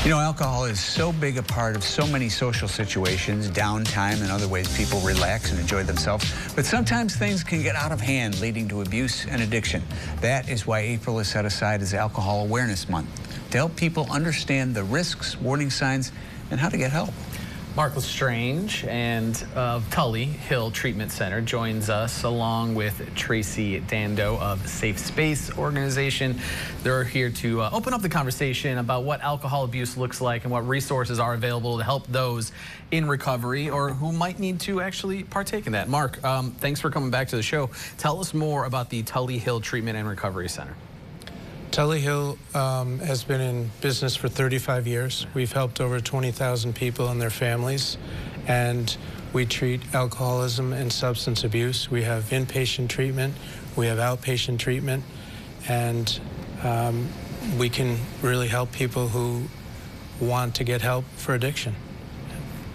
You know, alcohol is so big a part of so many social situations, downtime, and other ways people relax and enjoy themselves. But sometimes things can get out of hand, leading to abuse and addiction. That is why April is set aside as Alcohol Awareness Month, to help people understand the risks, warning signs, and how to get help. Mark Lestrange and Tully Hill Treatment Center joins us along with Tracy Dando of Safe Space Organization. They're here to open up the conversation about what alcohol abuse looks like and what resources are available to help those in recovery or who might need to actually partake in that. Mark, thanks for coming back to the show. Tell us more about the Tully Hill Treatment and Recovery Center. Tully Hill has been in business for 35 years. We've helped over 20,000 people and their families, and we treat alcoholism and substance abuse. We have inpatient treatment, we have outpatient treatment, and we can really help people who want to get help for addiction.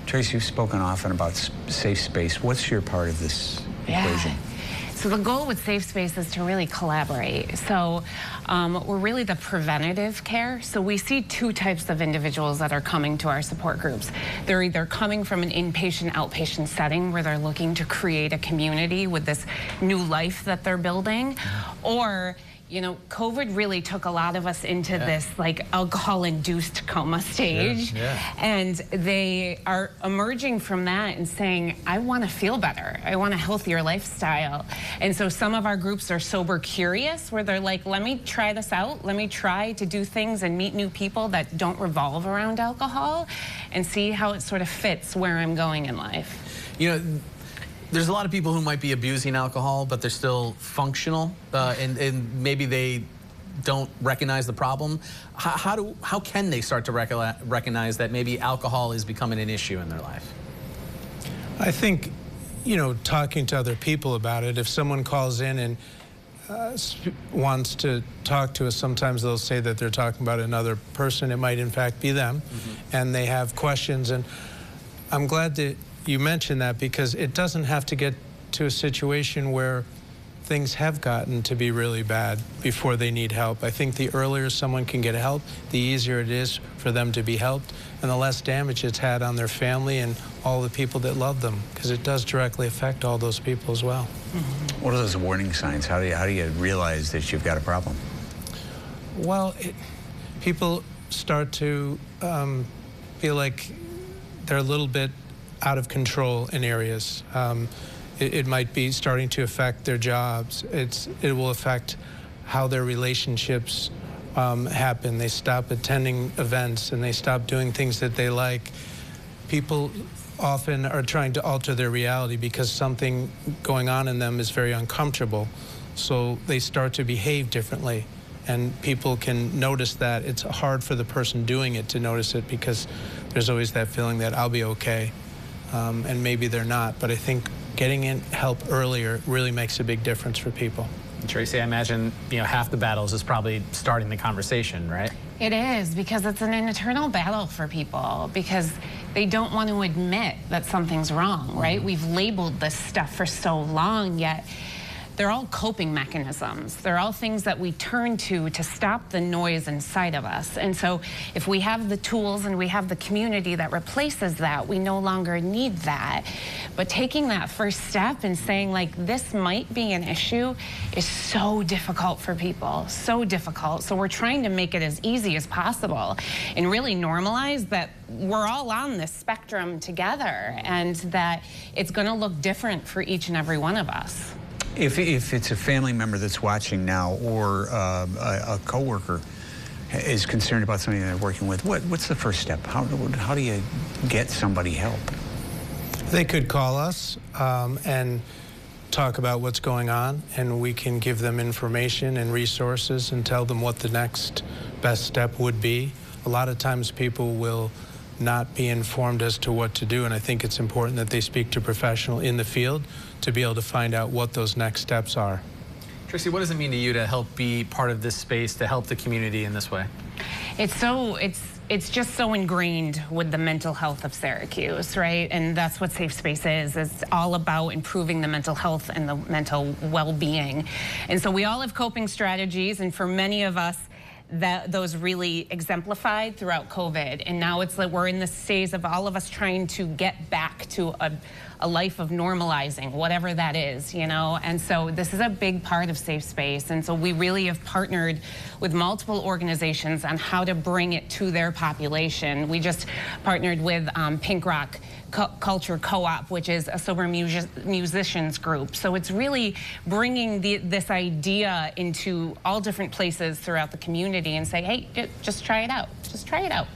Tracy, you've spoken often about safe space. What's your part of this equation? So the goal with Safe Space is to really collaborate. So we're really the preventative care. So we see two types of individuals that are coming to our support groups. They're either coming from an inpatient, outpatient setting where they're looking to create a community with this new life that they're building, or you know, COVID really took a lot of us into this like alcohol-induced coma stage. And they are emerging from that and saying, I want to feel better. I want a healthier lifestyle. And so some of our groups are sober curious, where they're like, let me try this out. Let me try to do things and meet new people that don't revolve around alcohol and see how it sort of fits where I'm going in life. You know, there's a lot of people who might be abusing alcohol, but they're still functional, and maybe they don't recognize the problem. How can they start to recognize that maybe alcohol is becoming an issue in their life? I think, you know, talking to other people about it. If someone calls in and wants to talk to us, sometimes they'll say that they're talking about another person. It might in fact be them, and they have questions. And I'm glad that you mentioned that, because it doesn't have to get to a situation where things have gotten to be really bad before they need help. I think the earlier someone can get help, the easier it is for them to be helped, and the less damage it's had on their family and all the people that love them, because it does directly affect all those people as well. What are those warning signs? How do you realize that you've got a problem? Well, people start to feel like they're a little bit out of control in areas. It might be starting to affect their jobs. It will affect how their relationships happen. They stop attending events and they stop doing things that they like. People often are trying to alter their reality because something going on in them is very uncomfortable. So they start to behave differently. And people can notice that. It's hard for the person doing it to notice it, because there's always that feeling that I'll be okay. And maybe they're not, but I think getting in help earlier really makes a big difference for people. Tracy, I imagine, you know, half the battles is probably starting the conversation, right? It is, because it's an internal battle for people, because they don't want to admit that something's wrong, right? We've labeled this stuff for so long, yet they're all coping mechanisms. They're all things that we turn to stop the noise inside of us. And so if we have the tools and we have the community that replaces that, we no longer need that. But taking that first step and saying, like, this might be an issue is so difficult for people, so difficult. So we're trying to make it as easy as possible and really normalize that we're all on this spectrum together, and that it's gonna look different for each and every one of us. If it's a family member that's watching now, or a coworker is concerned about something they're working with, what's the first step? How do you get somebody help? They could call us and talk about what's going on, and we can give them information and resources and tell them what the next best step would be. A lot of times people will not be informed as to what to do, and I think it's important that they speak to a professional in the field to be able to find out what those next steps are. Tracy, what does it mean to you to help be part of this space, to help the community in this way? It's just so ingrained with the mental health of Syracuse, right? And that's what Safe Space is. It's all about improving the mental health and the mental well-being. And so we all have coping strategies, and for many of us, those really exemplified throughout COVID. And now it's like we're in this phase of all of us trying to get back to a life of normalizing, whatever that is, you know? And so this is a big part of Safe Space. And so we really have partnered with multiple organizations on how to bring it to their population. We just partnered with Pink Rock Culture Co-op, which is a sober musicians group. So it's really bringing this idea into all different places throughout the community and say, hey, just try it out. Just try it out.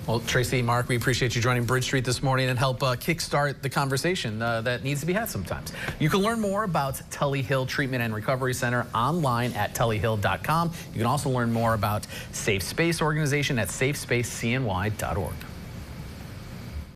Well, Tracy, Mark, we appreciate you joining Bridge Street this morning and help kickstart the conversation that needs to be had sometimes. You can learn more about Tully Hill Treatment and Recovery Center online at tullyhill.com. You can also learn more about Safe Space organization at safespacecny.org.